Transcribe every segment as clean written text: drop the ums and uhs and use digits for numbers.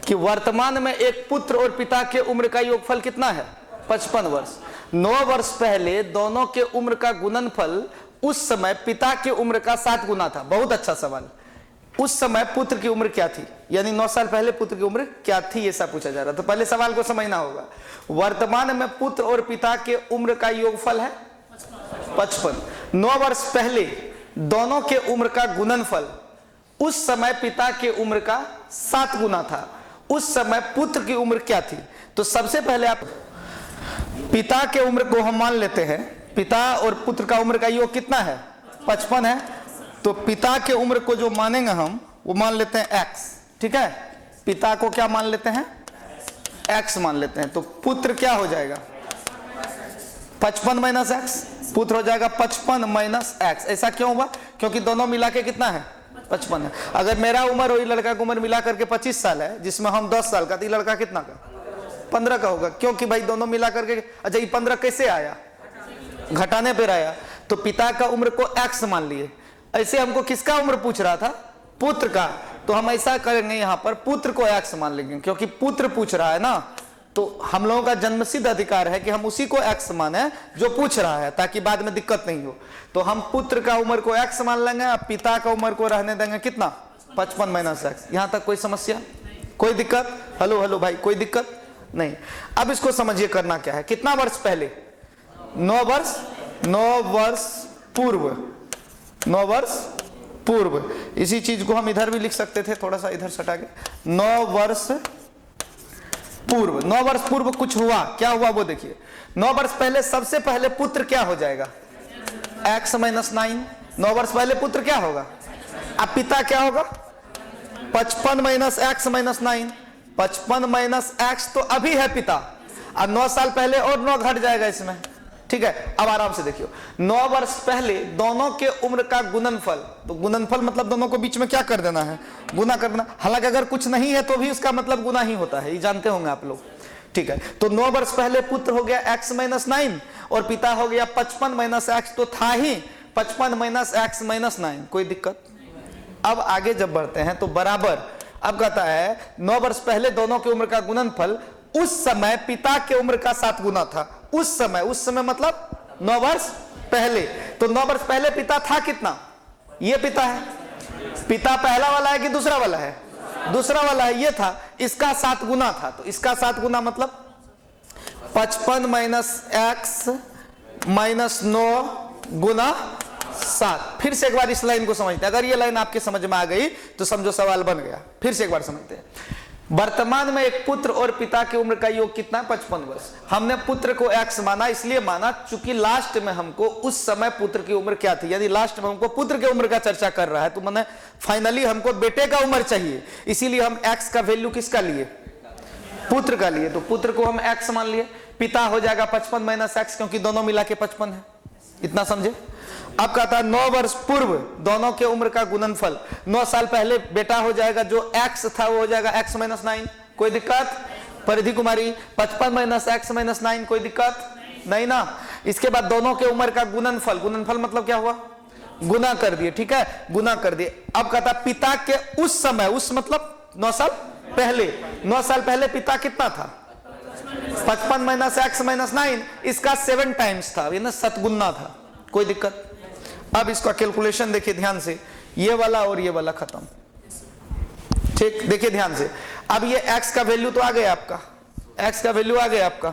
कि वर्तमान में एक पुत्र और पिता के उम्र का योगफल कितना है? 55 वर्ष। 9 वर्ष पहले दोनों के उम्र का गुणनफल उस समय पिता के उम्र का 7 गुना था। बहुत अच्छा सवाल। उस समय पुत्र की उम्र क्या थी? यानी 9 साल पहले पुत्र की उम्र क्या थी, ये सब पूछा जा रहा। तो पहले सवाल को समझना होगा। वर्तमान में पुत्र और पिता के उम्र का योगफल है 55। 9 वर्ष पहले दोनों के उम्र का गुणनफल उस समय पिता के उम्र का 7 गुना था। उस समय पुत्र की उम्र क्या थी? तो सबसे पहले आप पिता के उम्र को हम मान लेते हैं। पिता और पुत्र का उम्र का योग कितना है? 55 है। तो पिता के उम्र को जो मानेंगे हम, वो मान लेते हैं x। ठीक है, पिता को क्या मान लेते हैं? x मान लेते हैं। तो पुत्र क्या हो जाएगा? 55 माइनस एक्स। पुत्र हो जाएगा 55 माइनस एक्स। ऐसा क्यों हुआ? क्योंकि दोनों मिला के कितना है? 55 है। अगर मेरा उम्र और लड़का की उम्र मिला करके 25 साल है, जिसमें हम 10 साल का, तो ये लड़का कितना का? 15 का होगा। क्योंकि भाई दोनों मिला करके, अच्छा ये 15 कैसे आया? घटाने पर आया। तो पिता का उम्र को x मान लिए। ऐसे हमको किसका उम्र पूछ रहा था? पुत्र का। तो हम ऐसा करेंगे, यहां पर पुत्र को x मान लेंगे, क्योंकि पुत्र पूछ रहा है ना। तो हम लोगों का जन्मसिद्ध अधिकार है कि हम उसी को x माने जो पूछ रहा है, ताकि बाद में दिक्कत नहीं हो। तो हम पुत्र का उम्र को x मान लेंगे, अब पिता का उम्र को रहने देंगे कितना? 55 माइनस एक्स। यहां तक कोई समस्या, कोई दिक्कत? हेलो हेलो भाई, कोई दिक्कत नहीं। अब इसको समझिए करना क्या है। कितना वर्ष पहले? 9 वर्ष। 9 वर्ष पूर्व। 9 वर्ष पूर्व। इसी चीज को हम इधर भी लिख सकते थे, थोड़ा सा इधर सटा के। 9 वर्ष पूर्व। 9 वर्ष पूर्व कुछ हुआ, क्या हुआ वो देखिए। 9 वर्ष पहले सबसे पहले पुत्र क्या हो जाएगा? x minus 9। 9 वर्ष पहले पुत्र क्या होगा? अब पिता क्या होगा? 55 minus x minus 9। 55 minus x तो अभी है पिता। अब 9 साल पहले और 9 घट जाएगा इसमें। ठीक है, अब आराम से देखियो। 9 वर्ष पहले दोनों के उम्र का गुणनफल, तो गुणनफल मतलब दोनों को बीच में क्या कर देना है? गुना कर देना। हालांकि अगर कुछ नहीं है तो भी उसका मतलब गुना ही होता है, ये जानते होंगे आप लोग। ठीक है, तो 9 वर्ष पहले पुत्र हो गया x माइनस 9 और पिता हो गया 55 माइनस एक्स। तो था ही 55 माइनस एक्स माइनस 9। कोई दिक्कत? अब आगे जब बढ़ते हैं तो बराबर, अब कहता है 9 वर्ष पहले दोनों की उम्र का गुणनफल उस समय पिता के उम्र का 7 गुना था। उस समय मतलब 9 वर्ष पहले। तो 9 वर्ष पहले पिता था कितना? ये पिता है। पिता पहला वाला है कि दूसरा वाला है? दूसरा वाला है। ये था, इसका 7 गुना था। तो इसका 7 गुना मतलब 55 माइनस एक्स माइनस 9 गुना 7। फिर से एक बार इस लाइन को समझते हैं। अगर ये लाइन आपके समझ में आ गई तो समझो सवाल बन गया। फिर से एक बार समझते हैं। वर्तमान में एक पुत्र और पिता की उम्र का योग कितना है? 55 वर्ष। हमने पुत्र को x माना, इसलिए माना चूंकि लास्ट में हमको उस समय पुत्र की उम्र क्या थी, यानी लास्ट में हमको पुत्र की उम्र का चर्चा कर रहा है। तो मैंने फाइनली हमको बेटे का उम्र चाहिए, इसीलिए हम x का वैल्यू किसका लिए? पुत्र का लिए। तो पुत्र को हम x मान लिए। पिता हो जाएगा 55 माइनस एक्स, क्योंकि दोनों मिला के 55 है। इतना समझे? अब कहता है 9 वर्ष पूर्व दोनों के उम्र का गुणनफल। 9 साल पहले बेटा हो जाएगा, जो x था वो हो जाएगा x माइनस 9। कोई दिक्कत? परिधि कुमारी 55 माइनस एक्स माइनस 9। कोई दिक्कत नहीं ना? इसके बाद दोनों के उम्र का गुणनफल। गुणनफल मतलब क्या हुआ? गुना कर दिए। ठीक है, गुना कर दिए। अब कहता पिता के उस समय, उस मतलब 9 साल पहले। 9 साल पहले पिता कितना था? 55 माइनस एक्स माइनस 9। इसका 7 टाइम्स था, यानी 7 गुना था। कोई दिक्कत? अब इसका कैलकुलेशन देखिए ध्यान से। ये वाला और ये वाला खत्म। ठीक, देखिए ध्यान से। अब ये x का वैल्यू तो आ गया आपका, x का वैल्यू आ गया आपका,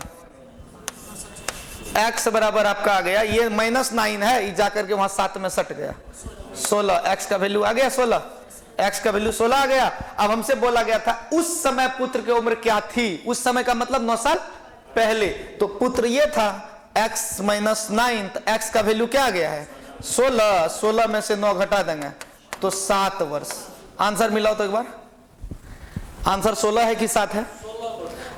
x बराबर आपका आ गया। ये माइनस 9 है, ये जाकर के वहां 7 में सट गया। 16 x का वैल्यू आ गया। 16 x का वैल्यू 16 आ गया। अब हमसे बोला गया था उस समय पुत्र की उम्र क्या थी? उस समय का मतलब 9 साल पहले। तो पुत्र ये था x माइनस 9। तो x का वैल्यू क्या आ गया है? 16। 16 में से 9 घटा देंगे तो 7 वर्ष। आंसर मिलाओ तो एक बार। आंसर 16 है कि 7 है?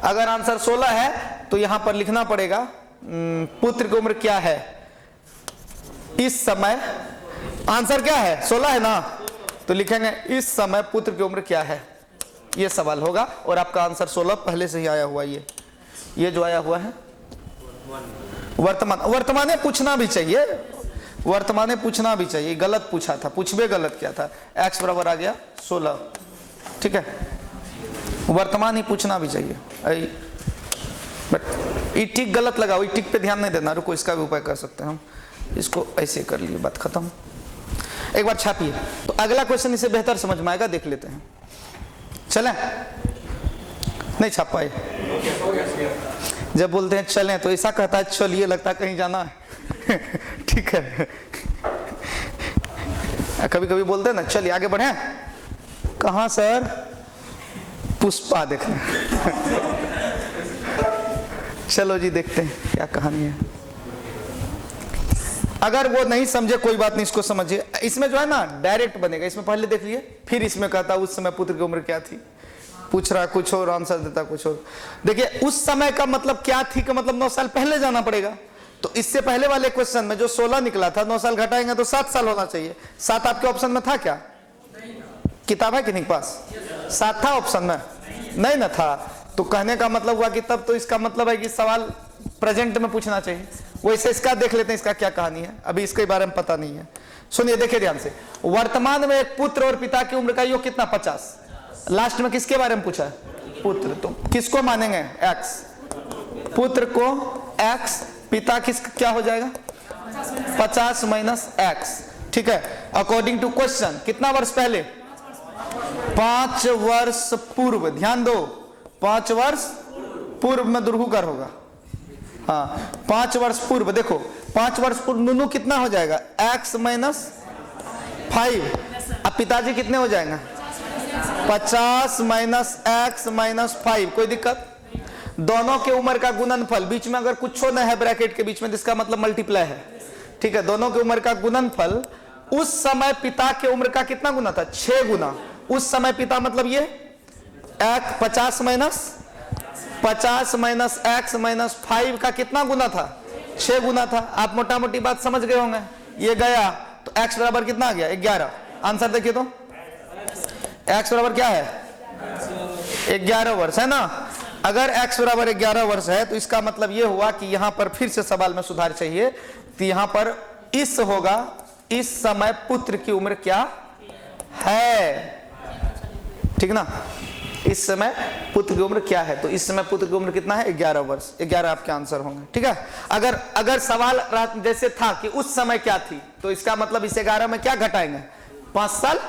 अगर आंसर 16 है तो यहां पर लिखना पड़ेगा पुत्र की उम्र क्या है इस समय। आंसर क्या है? 16 है ना? तो लिखेंगे इस समय पुत्र की उम्र क्या है। ये सवाल होगा और आपका आंसर 16 पहले से ही आया हुआ। ये जो आया हुआ है वर्तमान। वर्तमाने पूछना भी चाहिए, वर्तमाने पूछना भी चाहिए। गलत पूछा था, पूछबे गलत क्या था। x बराबर आ गया 16। ठीक है। वर्तमान ही पूछना भी चाहिए। बट ये टिक गलत लगा, वही टिक पे ध्यान नहीं देना। रुको, इसका भी उपाय कर सकते हैं हम। इसको ऐसे कर लिए, बात खत्म। एक बार छापिए तो अगला क्वेश्चन इसे बेहतर समझ में आएगा, देख लेते हैं। चलें? नहीं छाप पाए? जब बोलते हैं चलें तो ऐसा कहता है चलिए, लगता है कहीं जाना है। ठीक है। कभी कभी बोलते हैं ना चलिए आगे बढ़े। कहाँ सर? पुष्पा देखने। चलो जी देखते हैं क्या कहानी है। अगर वो नहीं समझे कोई बात नहीं, इसको समझिए। इसमें जो है ना डायरेक्ट बनेगा। इसमें पहले देख लिए, फिर इसमें कहता उस समय पुत्र की उम्र क्या थी। पूछ रहा कुछ और, आंसर देता कुछ और। देखिए उस समय का मतलब क्या थी का मतलब 9 साल पहले जाना पड़ेगा। तो इससे पहले वाले क्वेश्चन में जो 16 निकला था, 9 साल घटाएंगे तो 7 साल होना चाहिए। 7 आपके ऑप्शन में था क्या? किताब है कि नहीं पास? 7 था ऑप्शन में? नहीं ना था। तो कहने का मतलब हुआ कि तब तो इसका मतलब है कि सवाल प्रेजेंट में पूछना चाहिए। वैसे इसका देख लेते हैं, इसका क्या कहानी है। अभी इसके बारे में पता नहीं है। सुनिए, देखिए ध्यान से। वर्तमान में एक पुत्र और पिता की उम्र का योग कितना? 50। लास्ट में किसके बारे में पूछा है? पुत्र। तो किसको मानेंगे? x। पुत्र को x, पिता किस क्या हो जाएगा? 50 माइनस x। ठीक है। अकॉर्डिंग टू क्वेश्चन कितना वर्ष पहले? 5 वर्ष पूर्व। ध्यान दो, 5 वर्ष पूर्व में दुर्घुकर होगा। हाँ, 5 वर्ष पूर्व। देखो 5 वर्ष पूर्व नुनू कितना हो जाएगा? x minus 5। अब पिताजी कितने हो जाएंगे? 50 माइनस x माइनस 5। कोई दिक्कत? दोनों के उम्र का गुणनफल, बीच में अगर कुछ न है ब्रैकेट के बीच में, जिसका मतलब मल्टीप्लाई है। ठीक है। दोनों के उम्र का गुणनफल उस समय पिता के उम्र का कितना गुना था? 6 गुना। उस समय पिता मतलब ये 50 माइनस x माइनस 5 का कितना गुना था? 6 गुना था। आप मोटा मोटी बात समझ गए होंगे। ये गया तो x बराबर कितना आ गया? 11। आंसर देखिए तो x बराबर क्या है? 11 वर्ष है ना। अगर x बराबर 11 वर्ष है तो इसका मतलब ये हुआ कि यहां पर फिर से सवाल में सुधार चाहिए। तो यहां पर इस होगा, इस समय पुत्र की उम्र क्या है? ठीक ना। इस समय पुत्र की उम्र क्या है? तो इस समय पुत्र की उम्र कितना है? 11 वर्ष। 11 आपके आंसर होंगे। ठीक है। अगर सवाल जैसे था कि उस समय क्या थी, तो इसका मतलब इस 11 में क्या घटाएंगे? 5 साल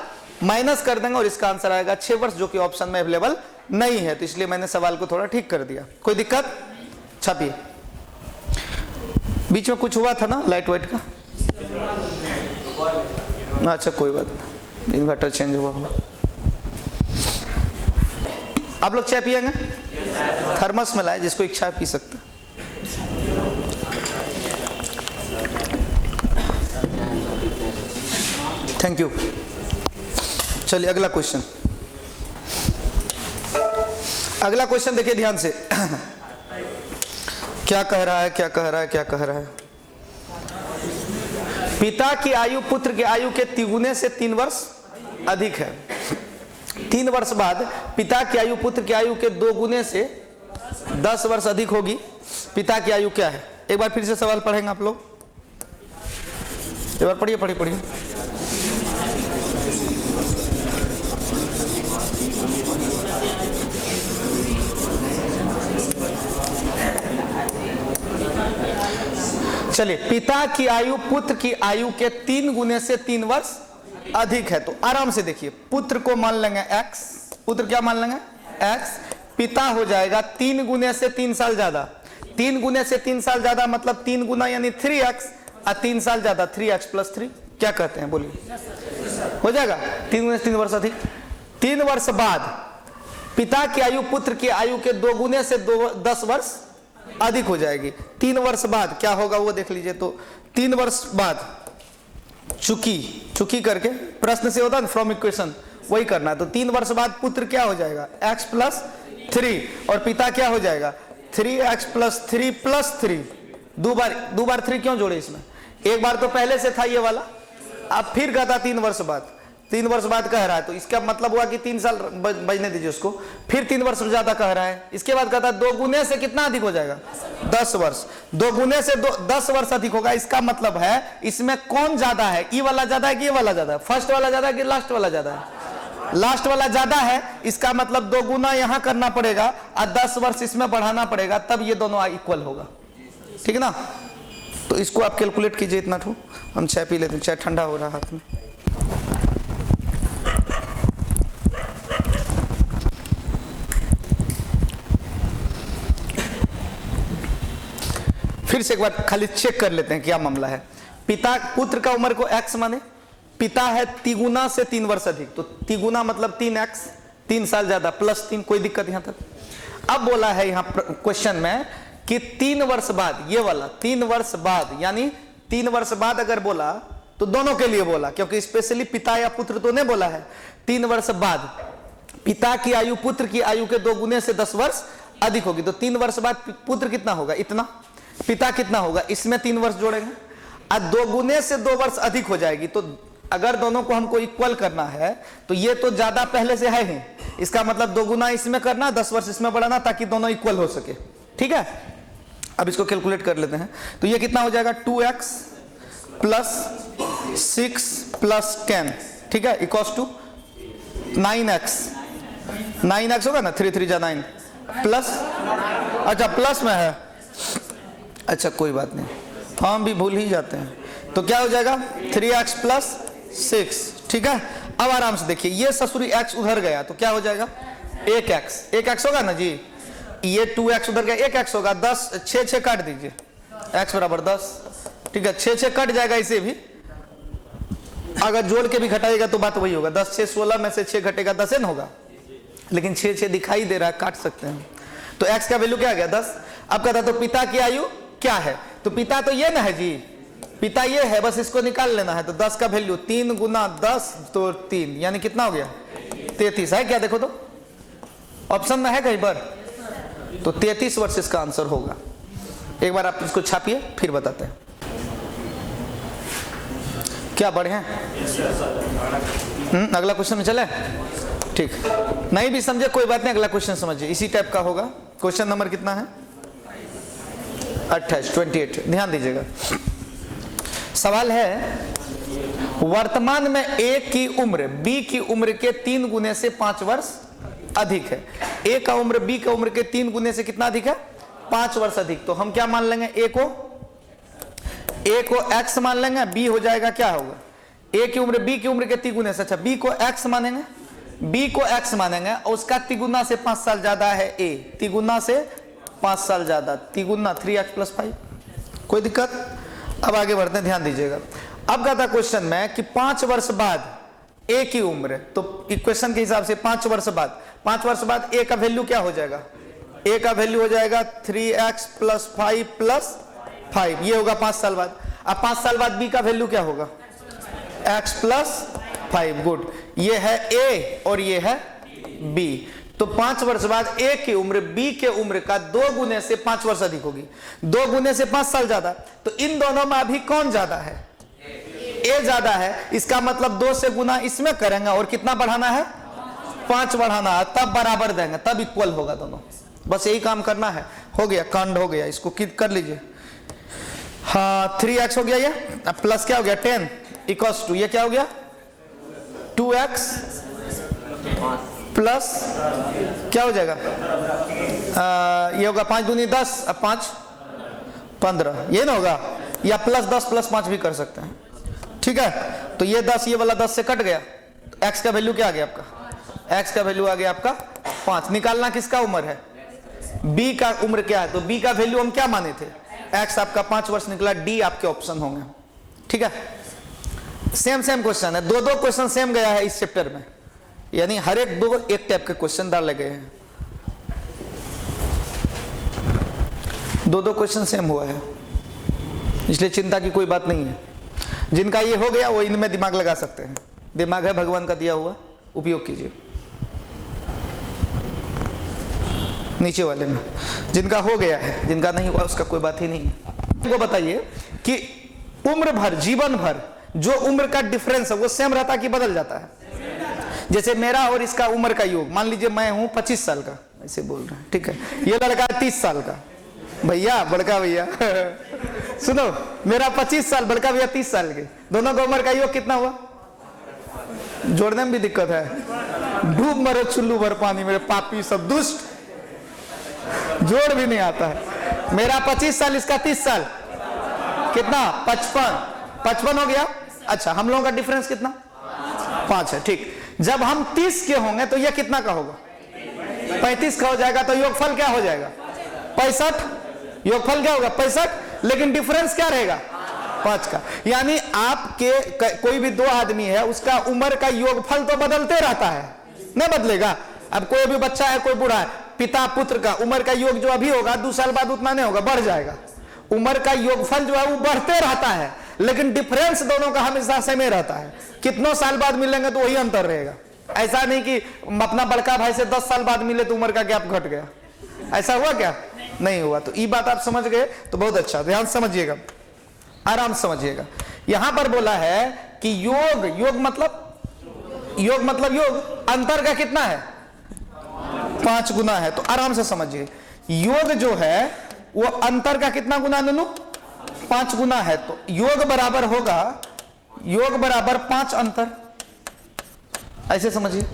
माइनस कर देंगे और इसका आंसर आएगा 6 वर्ष, जो कि ऑप्शन में अवेलेबल नहीं है। तो इसलिए मैंने सवाल को थोड़ा ठीक कर दिया। कोई दिक्कत? छापिए। बीच में कुछ हुआ था ना लाइट वाइट का? अच्छा कोई बात नहीं, इन्वर्टर चेंज हुआ होगा। आप लोग चाय पिएंगे? थर्मस में लाए, जिसको इच्छा पी सकते। Thank you. चलिए अगला क्वेश्चन। अगला क्वेश्चन देखिए ध्यान से। क्या कह रहा है, क्या कह रहा है, क्या कह रहा है? पिता की आयु पुत्र की आयु के तिगुने से 3 वर्ष अधिक है। 3 वर्ष बाद पिता की आयु पुत्र की आयु के 2 गुने से 10 वर्ष अधिक होगी। पिता की आयु क्या है? एक बार फिर से सवाल पढ़ेंगे आप लोग। एक बार पढ़िए पढ़िए पढ़िए। चलिए, पिता की आयु पुत्र की आयु के 3 गुने से 3 वर्ष अधिक है। तो आराम से देखिए, पुत्र को मान लेंगे x। पुत्र क्या मान लेंगे? x। पिता हो जाएगा 3 गुने से 3 साल ज्यादा। 3 गुने से 3 साल ज्यादा मतलब 3 गुना यानी 3x, और 3 साल ज्यादा 3x + 3। क्या कहते हैं बोलिए? हो जाएगा 3 गुने से 3 वर्ष अधिक। 3 वर्ष बाद पिता की आयु पुत्र की आयु के 2 गुने से 10 वर्ष अधिक हो जाएगी। 3 वर्ष बाद क्या होगा वो देख लीजिए। तो 3 वर्ष बाद चुकी करके प्रश्न से होता है फ्रॉम इक्वेशन, वही करना है। तो 3 वर्ष बाद पुत्र क्या हो जाएगा? x + 3 और पिता क्या हो जाएगा? 3x + 3 + 3। दो बार 3 क्यों जोड़े इसमें? एक बार तो पहले से था ये वाला, अब फिर कहता 3 वर्ष बाद। 3 वर्ष बाद कह रहा है तो इसका मतलब हुआ कि 3 साल बजने दीजिए उसको, फिर 3 वर्ष ज्यादा कह रहा है। इसके बाद कहता है 2 गुने से कितना अधिक हो जाएगा? 10 वर्ष। 2 गुने से 10 वर्ष अधिक होगा। इसका मतलब है इसमें कौन ज्यादा है? ई वाला ज्यादा है कि ये वाला ज्यादा है? फर्स्ट वाला ज्यादा है कि लास्ट वाला ज्यादा है? लास्ट वाला ज्यादा है, इसका मतलब 2 गुना यहां करना पड़ेगा और 10 वर्ष इसमें बढ़ाना पड़ेगा, तब ये दोनों इक्वल होगा। ठीक है ना? तो इसको आप कैलकुलेट कीजिए इतना ठो। हम चाय पी लेते हैं, चाय ठंडा हो रहा हाथ में। फिर से एक बार खाली चेक कर लेते हैं क्या मामला है। पिता पुत्र का उम्र को x माने, पिता है तिगुना से 3 वर्ष अधिक, तो तिगुना मतलब 3x, 3 साल ज्यादा प्लस 3, कोई दिक्कत यहां तक। अब बोला है यहां क्वेश्चन में कि 3 वर्ष बाद, ये वाला 3 वर्ष बाद, यानी 3 वर्ष बाद अगर बोला तो दोनों के लिए बोला, क्योंकि स्पेशली पिता या पुत्र तो नहीं बोला है। 3 वर्ष बाद पिता की आयु पुत्र की आयु के 2 गुने से 10 वर्ष अधिक होगी, तो 3 वर्ष बाद पुत्र कितना होगा? इतना। पिता कितना होगा? इसमें 3 वर्ष जोड़ेंगे और 2 गुने से 2 वर्ष अधिक हो जाएगी। तो अगर दोनों को हमको इक्वल करना है तो ये तो ज्यादा पहले से है ही, इसका मतलब 2 गुना इसमें करना, 10 वर्ष इसमें बढ़ाना, ताकि दोनों इक्वल हो सके। ठीक है, अब इसको कैलकुलेट कर लेते हैं। तो ये कितना हो जाएगा? 2x प्लस 6 प्लस 10, ठीक है, इक्वल्स टू 9x। 9x होगा ना, 3 3 जा 9 प्लस, अच्छा प्लस में है, अच्छा कोई बात नहीं, हम भी भूल ही जाते हैं। तो क्या हो जाएगा? 3x plus 6। ठीक है, अब आराम से देखिए, ये ससुरी x उधर गया तो क्या हो जाएगा? 1x होगा ना जी, ये 2x उधर गया, 1x होगा, 10 6 काट दीजिए, x बराबर 10। ठीक है, 6 कट जाएगा, इसे भी अगर जोड़ के भी घटाएगा तो बात वही होगा, 10 6 16 में से 6 घटेगा 10 न होगा, लेकिन 6 दिखाई दे रहा है, काट सकते हैं। तो x का वैल्यू क्या आ गया? 10। अब कहता तो पिता की आयु क्या है? तो पिता तो ये ना है जी, पिता ये है, बस इसको निकाल लेना है। तो 10 का वैल्यू 3 गुना 10 तो 3, यानी कितना हो गया? 33 है क्या? देखो तो ऑप्शन में है कहीं पर, तो 33 वर्ष इसका आंसर होगा। एक बार आप इसको छापिए फिर बताते हैं। क्या बढ़े हैं? अगला क्वेश्चन में चले? ठीक, नहीं भी समझे कोई बात नहीं, अगला क्वेश्चन समझिए, इसी टाइप का होगा। क्वेश्चन नंबर कितना है? 28 ध्यान दीजिएगा। सवाल है, वर्तमान में A की उम्र B की उम्र के 3 गुने से 5 वर्ष अधिक है। A का उम्र B का उम्र के 3 गुने से कितना अधिक है? 5 वर्ष अधिक। तो हम क्या मान लेंगे? A को x मान लेंगे, B हो जाएगा क्या होगा? A की उम्र B की उम्र के 3 गुने से, अच्छा B को x मानेंगे, B को x मानेंगे और उसका तिगुना से 5 साल ज्यादा है A, तिगुना से 5 साल ज्यादा, तिगुना 3x प्लस 5, कोई दिक्कत? अब आगे बढ़ते हैं, ध्यान दीजिएगा। अब कहता है क्वेश्चन में कि 5 वर्ष बाद A की उम्र, तो इक्वेशन के हिसाब से 5 वर्ष बाद A का वैल्यू क्या हो जाएगा? A का वैल्यू हो जाएगा 3x प्लस 5 प्लस 5, ये होगा 5 साल बाद। अब 5 साल बाद B का वैल्यू क्या होगा? x प्लस 5, गुड, ये है A और ये है B। तो 5 वर्ष बाद A की उम्र B के उम्र का 2 गुने से 5 वर्ष अधिक होगी, 2 गुने से 5 साल ज्यादा। तो इन दोनों में अभी कौन ज्यादा है? A ज्यादा है, इसका मतलब 2 से गुना इसमें करेंगे और कितना बढ़ाना है? 5 बढ़ाना है, तब बराबर देंगे, तब इक्वल होगा दोनों। बस यही काम करना है, हो गया, कांड हो गया। इसको कर लीजिए। हाँ, 3x हो गया, ये प्लस क्या हो गया? 10 इक्वल्स टू, ये क्या हो गया? 2x प्लस क्या हो जाएगा? ये होगा 5 दूनी 10, अब 5 15, ये ना होगा, या प्लस 10 प्लस 5 भी कर सकते हैं। ठीक है, तो ये 10 ये वाला 10 से कट गया, तो x का वैल्यू क्या आ गया आपका? x का वैल्यू आ गया आपका 5। निकालना किसका उम्र है? B का उम्र क्या है? तो B का वैल्यू हम क्या माने थे? x आपका 5 वर्ष निकला, D आपके ऑप्शन होंगे। ठीक है, सेम क्वेश्चन है, 2 क्वेश्चन सेम गया है इस चैप्टर में, यानी हर एक 2 एक टाइप के क्वेश्चन डाले गए हैं, 2 क्वेश्चन सेम हुआ है, इसलिए चिंता की कोई बात नहीं है। जिनका ये हो गया वो इनमें दिमाग लगा सकते हैं, दिमाग है भगवान का दिया हुआ, उपयोग कीजिए। नीचे वाले में जिनका हो गया है, जिनका नहीं हुआ उसका कोई बात ही नहीं है। वो बताइए कि उम्र भर, जीवन भर जो उम्र का डिफरेंस है वो सेम रहता कि बदल जाता है? जैसे मेरा और इसका उम्र का योग, मान लीजिए मैं हूं 25 साल का, ऐसे बोल रहे हैं, ठीक है, ये लड़का 30 साल का, भैया बड़का भैया सुनो, मेरा 25 साल, बड़का भैया 30 साल के, दोनों का उम्र का योग कितना हुआ? जोड़ने में भी दिक्कत है, डूब मरो चुल्लू भर पानी, मेरे पापी सब दुष्ट, जोड़ भी नहीं आता है। मेरा 25 साल, इसका 30 साल, कितना 55 हो गया। अच्छा, हम लोगों का डिफरेंस कितना 5 है, ठीक। जब हम 30 के होंगे तो यह कितना का होगा 35 का हो जाएगा, तो योगफल क्या हो जाएगा 65। योगफल क्या होगा 65, लेकिन डिफरेंस क्या रहेगा 5 का। यानी आपके कोई भी 2 आदमी है, उसका उम्र का योगफल तो बदलते रहता है, नहीं बदलेगा। अब कोई भी बच्चा है, कोई बूढ़ा है, पिता पुत्र का उम्र का योग जो अभी होगा 2 साल बाद उतना नहीं होगा, बढ़ जाएगा। उम्र का योगफल जो है वो बढ़ते रहता है, लेकिन डिफरेंस दोनों का हमेशा सेम रहता है। कितनों साल बाद मिलेंगे तो वही अंतर रहेगा। ऐसा नहीं कि अपना बड़का भाई से 10 साल बाद मिले तो उम्र का गैप घट गया, ऐसा हुआ क्या? नहीं हुआ। तो ये बात आप समझ गए तो बहुत अच्छा, ध्यान समझिएगा, आराम समझिएगा। यहां पर बोला है कि योग मतलब योग अंतर का कितना है 5 गुना है। तो आराम से समझिए, योग जो है वो अंतर का कितना गुना ननु 5 गुना है। तो योग बराबर होगा, योग बराबर 5 अंतर, ऐसे समझिए,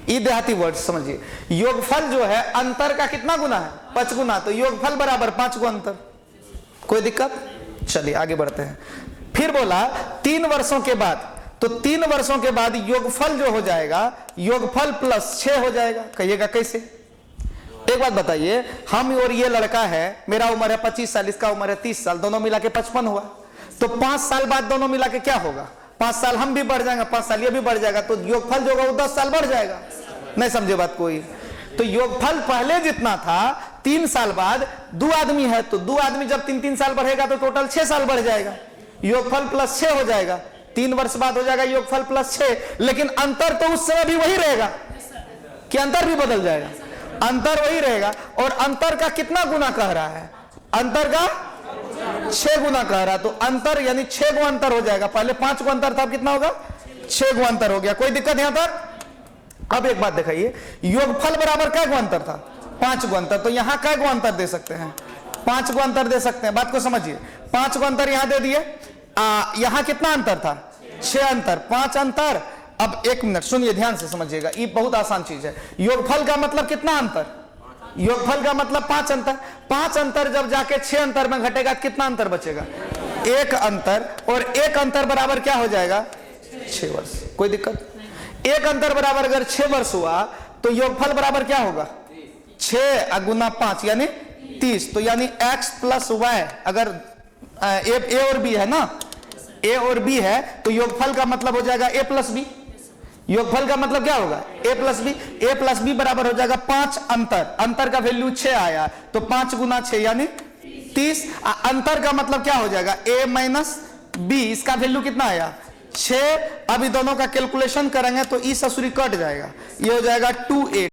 ये देहाती वर्ड समझिए। योगफल जो है अंतर का कितना गुना है 5 गुना, तो योगफल बराबर 5 गुना अंतर। कोई दिक्कत? चलिए आगे बढ़ते हैं। फिर बोला 3 वर्षों के बाद, तो 3 वर्षों के बाद योगफल जो हो जाएगा, योगफल प्लस 6 हो जाएगा। कहिएगा कैसे? एक बात बताइए, हम और ये लड़का है, मेरा उम्र है 25 साल, इसका उम्र है 30 साल, दोनों मिला के 55 हुआ। तो 5 साल बाद दोनों मिला के क्या होगा 5 साल हम भी बढ़ जाएंगे, 5 साल ये भी बढ़ जाएगा, तो योगफल जो होगा वो 10 साल बढ़ जाएगा। नहीं समझे बात कोई? तो योगफल पहले जितना था 3 साल बाद 2 आदमी है, तो 2 आदमी जब 3-3 साल बढ़ेगा तो टोटल 6 साल बढ़ जाएगा, योगफल प्लस 6 हो जाएगा। 3 वर्ष बाद हो जाएगा योगफल प्लस 6, लेकिन अंतर तो उस समय भी वही रहेगा कि अंतर भी बदल जाएगा? अंतर वही रहेगा। और अंतर का कितना गुना कह रहा है? अंतर का 6 गुना कह रहा है। तो अंतर यानी 6 गुना अंतर हो जाएगा। पहले 5 गुना अंतर था, अब कितना होगा 6 गुना अंतर हो गया। कोई दिक्कत यहां तक? अब एक बात दिखाइए, योगफल बराबर क्या गुना अंतर था 5 गुना अंतर, तो यहां क्या गुना अंतर दे सकते हैं 5 गुना अंतर दे सकते हैं। बात को समझिए, 5 गुना अंतर यहां दे दिए, यहां कितना अंतर था 6 अंतर, 5 अंतर। अब 1 मिनट सुनिए, ध्यान से समझिएगा, ये बहुत आसान चीज है। योगफल का मतलब कितना अंतर? योगफल का मतलब 5 अंतर। 5 अंतर जब जाके 6 अंतर में घटेगा, कितना अंतर बचेगा 1 अंतर, और 1 अंतर बराबर क्या हो जाएगा 6 वर्ष। कोई दिक्कत? 1 अंतर बराबर अगर 6 वर्ष हुआ तो योगफल बराबर क्या होगा 6 गुना 5 यानी 30। तो यानी x प्लस वाई, अगर ए और बी है ना, ए और बी है, तो योगफल का मतलब हो जाएगा a प्लस बी। योगफल का मतलब क्या होगा a plus B. a plus B बराबर हो जाएगा 5 अंतर, अंतर का वैल्यू 6 आया, तो 5 गुना 6 यानी 30। अंतर का मतलब क्या हो जाएगा a माइनस बी, इसका वैल्यू कितना आया 6। अभी दोनों का कैलकुलेशन करेंगे तो ई ससुरी कट जाएगा, ये हो जाएगा 2a।